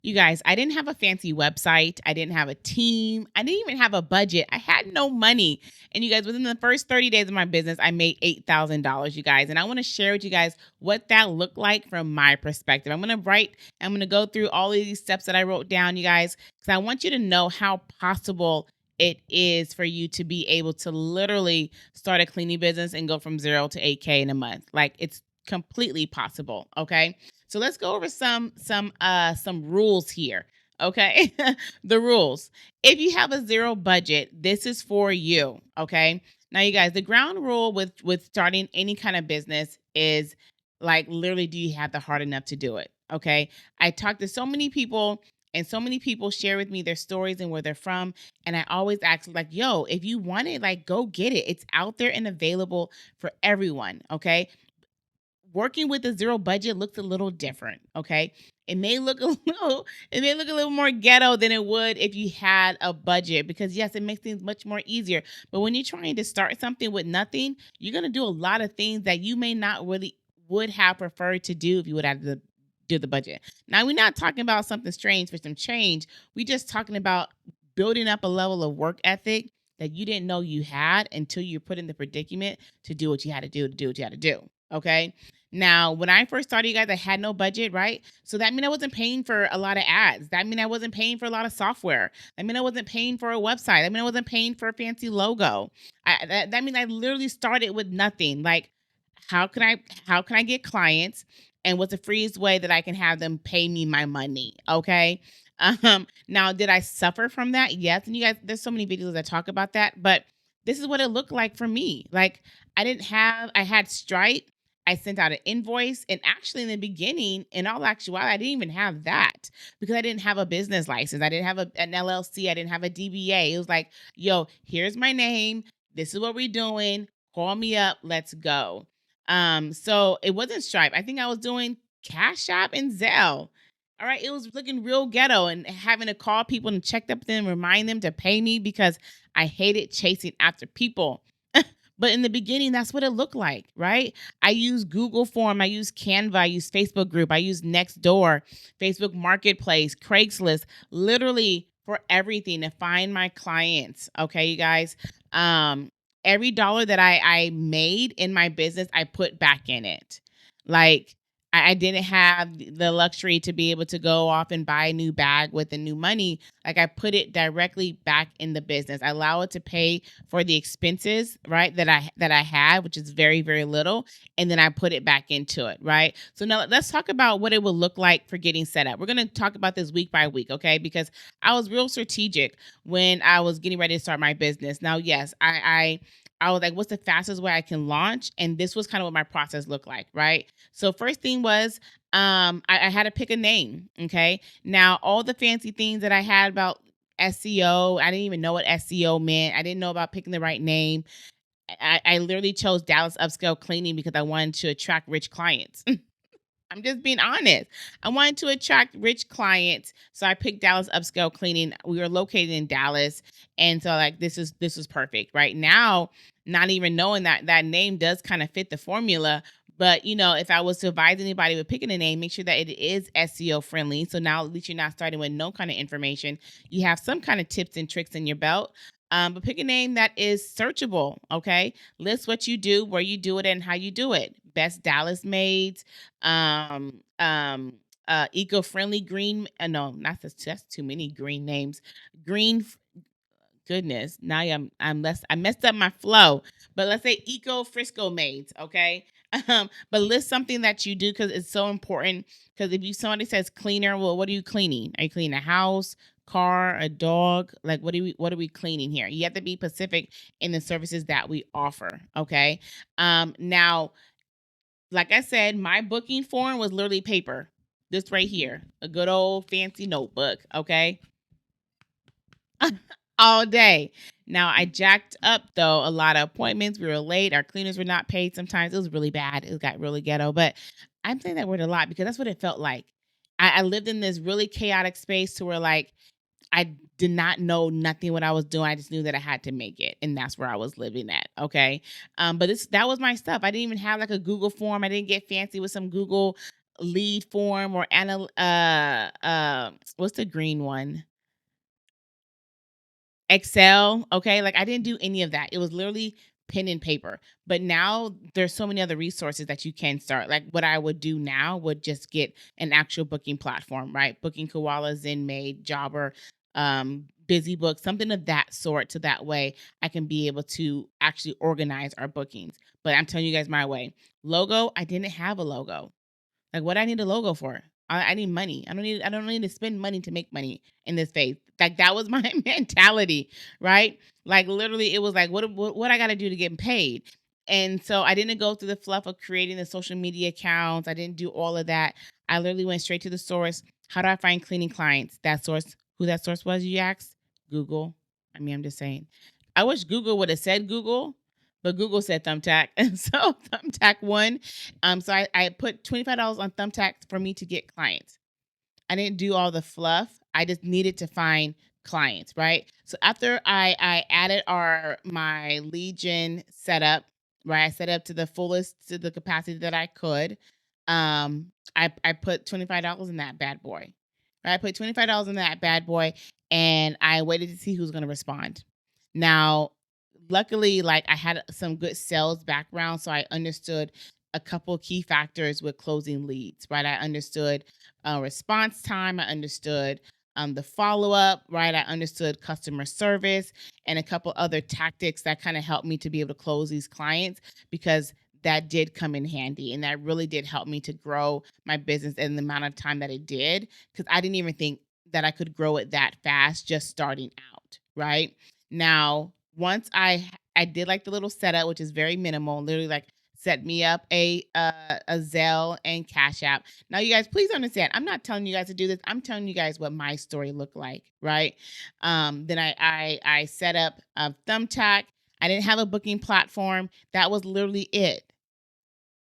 You guys, I didn't have a fancy website. I didn't have a team. I didn't even have a budget. I had no money. And you guys, within the first 30 days of my business, I made $8,000, you guys. And I want to share with you guys what that looked like from my perspective. I'm going to go through all of these steps that I wrote down, you guys, because I want you to know how possible it is for you to be able to literally start a cleaning business and go from 0 to 8K in a month. Like, it's completely possible. Okay. So let's go over some rules here. Okay. The rules. If you have a zero budget, this is for you. Okay. Now you guys, the ground rule with starting any kind of business is like, literally, do you have the heart enough to do it? Okay. I talked to so many people, and so many people share with me their stories and where they're from. And I always ask, like, yo, if you want it, like, go get it. It's out there and available for everyone. Okay. Working with a zero budget looks a little different. Okay. It may look a little more ghetto than it would if you had a budget, because yes, it makes things much more easier. But when you're trying to start something with nothing, you're going to do a lot of things that you may not really would have preferred to do if you would have to do the budget. Now, we're not talking about something strange for some change. We're just talking about building up a level of work ethic that you didn't know you had until you're put in the predicament to do what you had to do to do what you had to do. Okay. Now, when I first started, you guys, I had no budget, right? So that meant I wasn't paying for a lot of ads. That meant I wasn't paying for a lot of software. That meant I wasn't paying for a website. That meant I wasn't paying for a fancy logo. That means I literally started with nothing. Like, how can I get clients, and what's the freest way that I can have them pay me my money? Okay. Now, did I suffer from that? Yes. And you guys, there's so many videos that talk about that, but this is what it looked like for me. Like, I had Stripe. I sent out an invoice. And actually, in the beginning, in all actuality, I didn't even have that because I didn't have a business license. I didn't have an LLC. I didn't have a DBA. It was like, yo, here's my name. This is what we're doing. Call me up. Let's go. So it wasn't Stripe. I think I was doing Cash App and Zelle. All right. It was looking real ghetto, and having to call people and check up with them, remind them to pay me because I hated chasing after people. But in the beginning, that's what it looked like, right? I use Google Form, I use Canva, I use Facebook Group, I use Nextdoor, Facebook Marketplace, Craigslist, literally for everything to find my clients. Okay, you guys. Um, every dollar that I made in my business, I put back in it. Like, I didn't have the luxury to be able to go off and buy a new bag with the new money. Like, I put it directly back in the business. I allow it to pay for the expenses, right? That I had, which is very, very little. And then I put it back into it, right? So now let's talk about what it will look like for getting set up. We're going to talk about this week by week, okay? Because I was real strategic when I was getting ready to start my business. Now, yes, I was like, what's the fastest way I can launch? And this was kind of what my process looked like, right? So first thing was, I had to pick a name. Okay. Now, all the fancy things that I had about SEO, I didn't even know what SEO meant. I didn't know about picking the right name. I literally chose Dallas Upscale Cleaning because I wanted to attract rich clients. I'm just being honest. I wanted to attract rich clients, so I picked Dallas Upscale Cleaning. We were located in Dallas, and so, like, this is perfect. Right now, not even knowing that name does kind of fit the formula. But if I was to advise anybody with picking a name, make sure that it is SEO friendly. So now at least you're not starting with no kind of information. You have some kind of tips and tricks in your belt. But pick a name that is searchable. Okay, list what you do, where you do it, and how you do it. Best Dallas maids, eco-friendly green. No, not that's too many green names. Green. Goodness, now I'm less. I messed up my flow, but let's say eco Frisco maids, okay? But list something that you do because it's so important. Because if somebody says cleaner, well, what are you cleaning? Are you cleaning a house, car, a dog? Like, what are we cleaning here? You have to be specific in the services that we offer, okay? Now, like I said, my booking form was literally paper. This right here, a good old fancy notebook, okay? All day. Now, I jacked up though a lot of appointments. We were late. Our cleaners were not paid sometimes. It was really bad. It got really ghetto. But I'm saying that word a lot because that's what it felt like. I lived in this really chaotic space to where, like, I did not know nothing what I was doing. I just knew that I had to make it, and that's where I was living at. Okay, but that was my stuff. I didn't even have like a Google form. I didn't get fancy with some Google lead form or what's the green one? Excel, okay? Like I didn't do any of that. It was literally pen and paper. But now there's so many other resources that you can start. Like what I would do now would just get an actual booking platform, right? Booking Koala, ZenMaid, Jobber, BusyBook, something of that sort. So that way I can be able to actually organize our bookings. But I'm telling you guys my way. Logo, I didn't have a logo. Like, what I need a logo for? I need money. I don't need to spend money to make money in this phase. Like that was my mentality, right? Like literally, it was like, what I got to do to get paid? And so I didn't go through the fluff of creating the social media accounts. I didn't do all of that. I literally went straight to the source. How do I find cleaning clients? That source, who that source was, you asked? Google. I mean, I'm just saying. I wish Google would have said Google, but Google said Thumbtack. And so Thumbtack won. So I put $25 on Thumbtack for me to get clients. I didn't do all the fluff. I just needed to find clients, right? So after I added my lead gen setup, right? I set up to the fullest, to the capacity that I could. I put $25 in that bad boy. Right? I put $25 in that bad boy and I waited to see who's going to respond. Now, luckily, like I had some good sales background, so I understood a couple key factors with closing leads, right? I understood response time. I understood the follow up, right? I understood customer service and a couple other tactics that kind of helped me to be able to close these clients because that did come in handy and that really did help me to grow my business in the amount of time that it did because I didn't even think that I could grow it that fast just starting out, right? Now, once I did like the little setup, which is very minimal, literally like set me up a Zelle and Cash App. Now, you guys, please understand, I'm not telling you guys to do this. I'm telling you guys what my story looked like, right? Then I set up a Thumbtack. I didn't have a booking platform. That was literally it.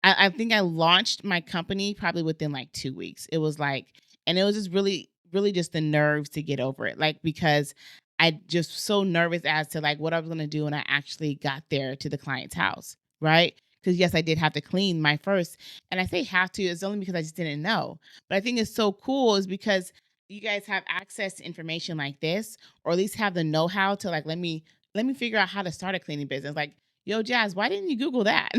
I think I launched my company probably within like 2 weeks. It was like, and it was just really, really just the nerves to get over it. Like, because I just so nervous as to like what I was going to do when I actually got there to the client's house. Right. Because yes, I did have to clean my first. And I say have to, it's only because I just didn't know. But I think it's so cool is because you guys have access to information like this, or at least have the know-how to like, let me figure out how to start a cleaning business. Like, yo, Jazz, why didn't you Google that?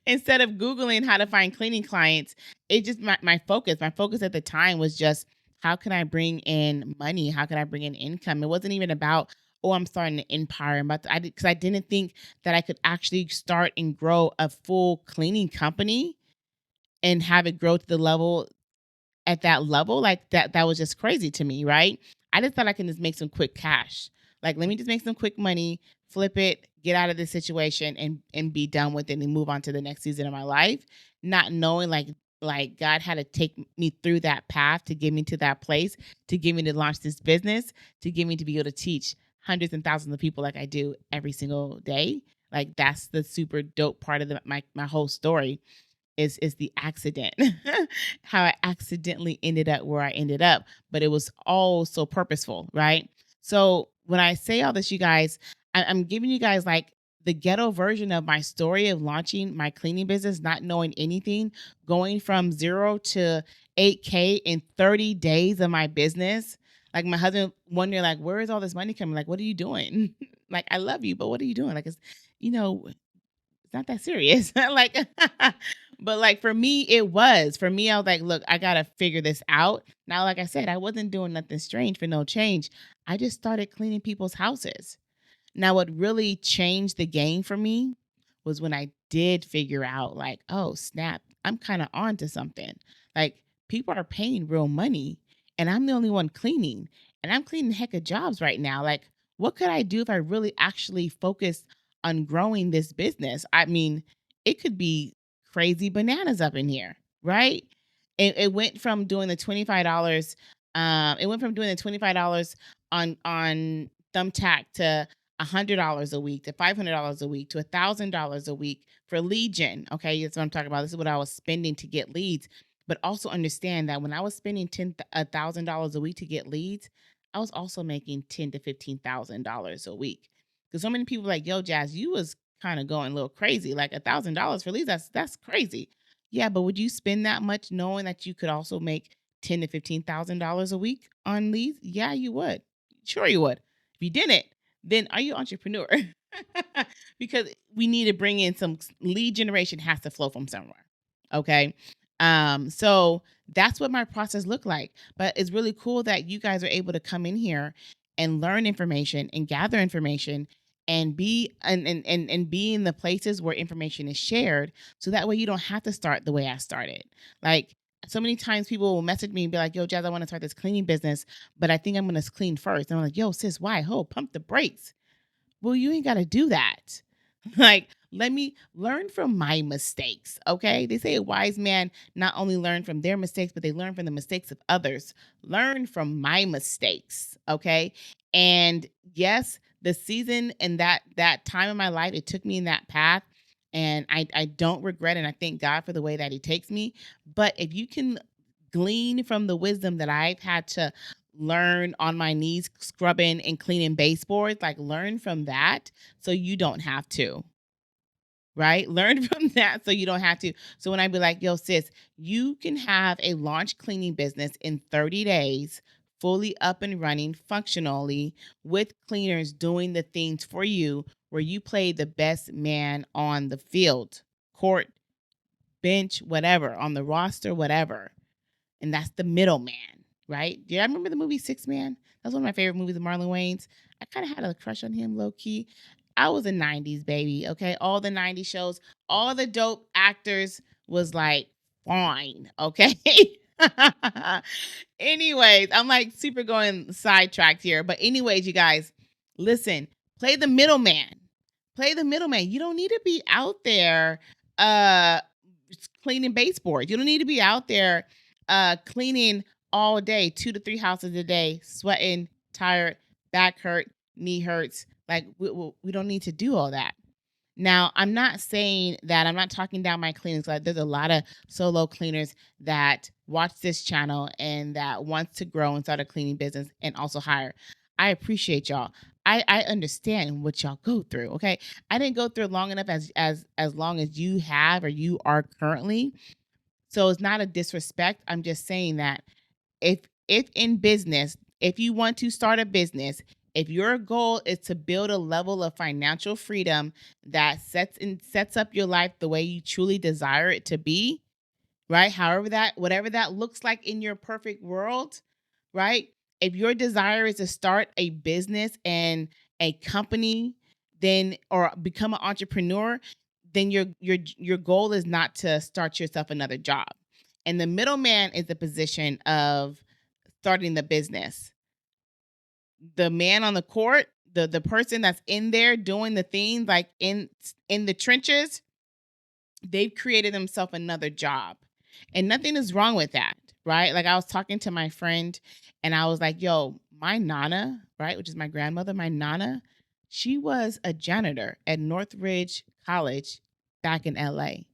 Instead of Googling how to find cleaning clients, it just my focus at the time was just how can I bring in money? How can I bring in income? It wasn't even about, oh, I'm starting an empire. Because I didn't think that I could actually start and grow a full cleaning company and have it grow to the level at that level, like that was just crazy to me, right? I just thought I can just make some quick cash. Like, let me just make some quick money, flip it, get out of this situation and be done with it and move on to the next season of my life, not knowing like God had to take me through that path to get me to that place, to get me to launch this business, to get me to be able to teach hundreds and thousands of people like I do every single day. Like that's the super dope part of my whole story is the accident. How I accidentally ended up where I ended up, but it was all so purposeful, right? So when I say all this, you guys, I'm giving you guys like the ghetto version of my story of launching my cleaning business, not knowing anything, going from 0 to 8K in 30 days of my business. Like my husband wondering, like, where is all this money coming? Like, what are you doing? Like, I love you, but what are you doing? Like, it's, you know, it's not that serious. Like, but like for me, it was. For me, I was like, look, I got to figure this out. Now, like I said, I wasn't doing nothing strange for no change. I just started cleaning people's houses. Now, what really changed the game for me was when I did figure out, like, oh, snap, I'm kind of on to something. Like, people are paying real money, and I'm the only one cleaning, and I'm cleaning a heck of jobs right now. Like, what could I do if I really actually focused on growing this business? I mean, it could be crazy bananas up in here, right? It went from doing the $25. It went from doing the $25 on Thumbtack to $100 a week to $500 a week to $1,000 a week for lead gen. Okay, that's what I'm talking about. This is what I was spending to get leads. But also understand that when I was spending $1,000 a week to get leads, I was also making $10,000 to $15,000 a week. Because so many people were like, yo, Jazz, you was kind of going a little crazy. Like $1,000 for leads, that's crazy. Yeah, but would you spend that much knowing that you could also make $10,000 to $15,000 a week on leads? Yeah, you would. Sure, you would. If you didn't, then are you an entrepreneur? Because we need to bring in some lead generation has to flow from somewhere. Okay. So that's what my process looked like. But it's really cool that you guys are able to come in here and learn information and gather information and be in the places where information is shared, so that way you don't have to start the way I started. Like, so many times people will message me and be like, yo, Jazz, I want to start this cleaning business, but I think I'm going to clean first. And I'm like, yo, sis, why? Pump the brakes. Well, you ain't got to do that. Like, let me learn from my mistakes. Okay. They say a wise man not only learn from their mistakes, but they learn from the mistakes of others. Learn from my mistakes. Okay. And yes, the season and that time in my life, it took me in that path. And I don't regret it. And I thank God for the way that he takes me. But if you can glean from the wisdom that I've had to learn on my knees, scrubbing and cleaning baseboards, like learn from that so you don't have to, right? Learn from that so you don't have to. So when I be like, yo, sis, you can have a launch cleaning business in 30 days, fully up and running functionally with cleaners doing the things for you, where you play the best man on the field, court, bench, whatever, on the roster, whatever. And that's the middleman, right? Yeah, I remember the movie Six Man. That's one of my favorite movies of Marlon Wayans. I kind of had a crush on him, low key. I was a 90s baby, okay? All the 90s shows, all the dope actors was like fine, okay? Anyways, I'm like super going sidetracked here. But anyways, you guys, listen, play the middleman. Play the middleman. You don't need to be out there uh cleaning baseboards. You don't need to be out there cleaning all day, 2 to 3 houses a day, sweating, tired, back hurt, knee hurts. Like we don't need to do all that. Now, I'm not saying that I'm not talking down my cleaners. Like, there's a lot of solo cleaners that watch this channel and that wants to grow and start a cleaning business and also hire. I appreciate y'all. I understand what y'all go through. Okay. I didn't go through long enough as long as you have or you are currently. So it's not a disrespect. I'm just saying that if in business, if you want to start a business, if your goal is to build a level of financial freedom that sets up your life the way you truly desire it to be, right? Whatever that looks like in your perfect world, right? If your desire is to start a business and a company, then or become an entrepreneur, then your goal is not to start yourself another job. And the middleman is the position of starting the business. The man on the court, the person that's in there doing the things, like in the trenches, they've created themselves another job. And nothing is wrong with that, right? Like, I was talking to my friend and I was like, yo, my nana, right, which is my grandmother, my nana, she was a janitor at Northridge College back in LA.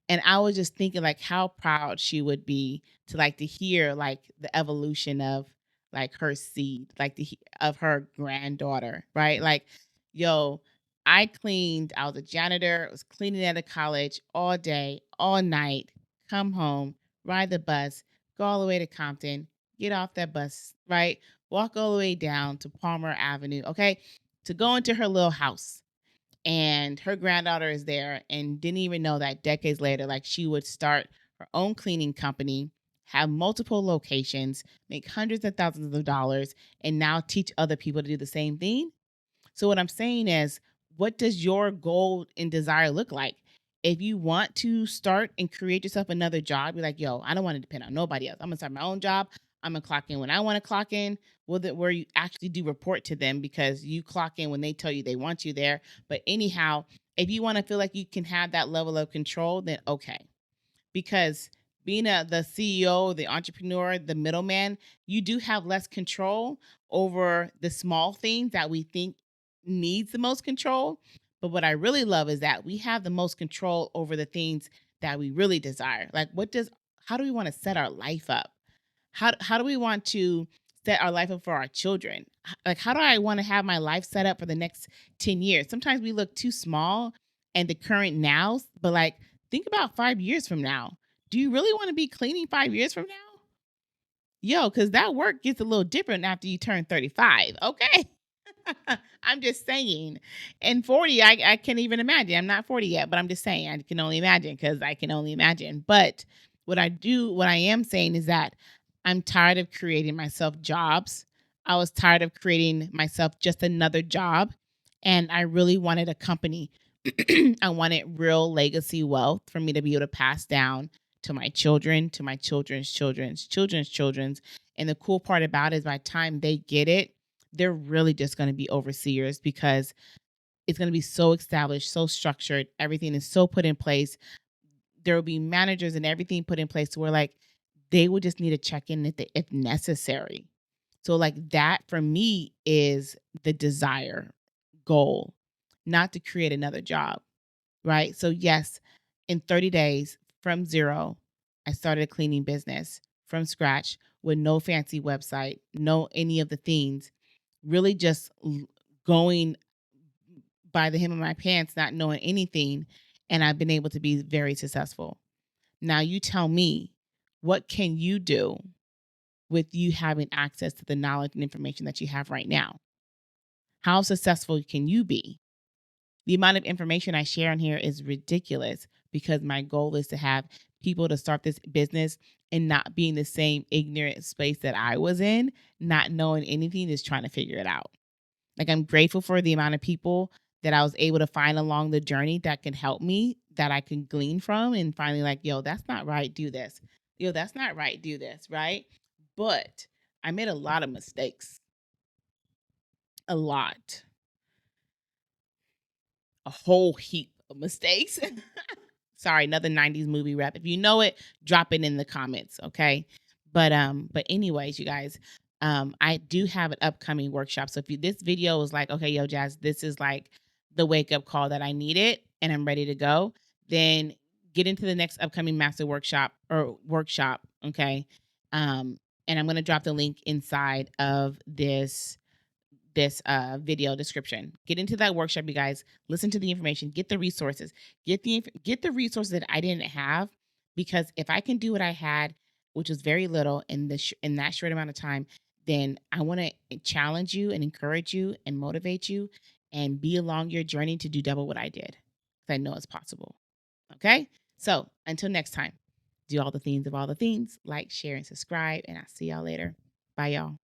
And I was just thinking, like, how proud she would be to hear like the evolution of like her seed, like of her granddaughter, right? Like, yo, I was a janitor, I was cleaning at a college all day, all night, come home, ride the bus, go all the way to Compton, get off that bus, right? Walk all the way down to Palmer Avenue, okay? To go into her little house, and her granddaughter is there, and didn't even know that decades later, like, she would start her own cleaning company, have multiple locations, make hundreds of thousands of dollars, and now teach other people to do the same thing. So what I'm saying is, what does your goal and desire look like? If you want to start and create yourself another job, you're like, yo, I don't want to depend on nobody else. I'm gonna start my own job. I'm gonna clock in when I want to clock in. Well, where you actually do report to them, because you clock in when they tell you they want you there. But anyhow, if you want to feel like you can have that level of control, then okay. Because being the CEO, the entrepreneur, the middleman, you do have less control over the small things that we think needs the most control. But what I really love is that we have the most control over the things that we really desire. Like, how do we want to set our life up? How do we want to set our life up for our children? Like, how do I want to have my life set up for the next 10 years? Sometimes we look too small and the current nows, but like, Think about 5 years from now. Do you really want to be cleaning 5 years from now? Yo, because that work gets a little different after you turn 35. Okay. I'm just saying. And 40, I can't even imagine. I'm not 40 yet, but I'm just saying I can only imagine because I can only imagine. But what I am saying is that I'm tired of creating myself jobs. I was tired of creating myself just another job. And I really wanted a company. I wanted real legacy wealth for me to be able to pass down to my children, to my children's children's children's children's. And the cool part about it is by the time they get it, they're really just going to be overseers because it's going to be so established, so structured. Everything is so put in place. There will be managers and everything put in place where like they would just need to check in if necessary. So like that for me is the desire goal, not to create another job, right? So yes, in 30 days from zero, I started a cleaning business from scratch with no fancy website, no any of the things, really just going by the hem of my pants, not knowing anything, and I've been able to be very successful. Now you tell me, what can you do with you having access to the knowledge and information that you have right now? How successful can you be? The amount of information I share on here is ridiculous because my goal is to have people to start this business and not be in the same ignorant space that I was in, not knowing anything, just trying to figure it out. Like I'm grateful for the amount of people that I was able to find along the journey that can help me, that I can glean from and finally like, yo, that's not right, do this. Yo, that's not right, do this, right? But I made a lot of mistakes. A lot. A whole heap of mistakes. Sorry, another 90s movie rep. If you know it, drop it in the comments, okay? But anyways, you guys, I do have an upcoming workshop. So if this video is like, okay, yo, Jazz, this is like the wake up call that I needed and I'm ready to go, then get into the next upcoming master workshop, okay? And I'm gonna drop the link inside of this video description. Get into that workshop, you guys. Listen to the information. Get the resources. Get the resources that I didn't have, because if I can do what I had, which was very little in that short amount of time, then I want to challenge you and encourage you and motivate you and be along your journey to do double what I did. Because I know it's possible. Okay. So until next time, do all the things of all the things. Like, share, and subscribe. And I'll see y'all later. Bye, y'all.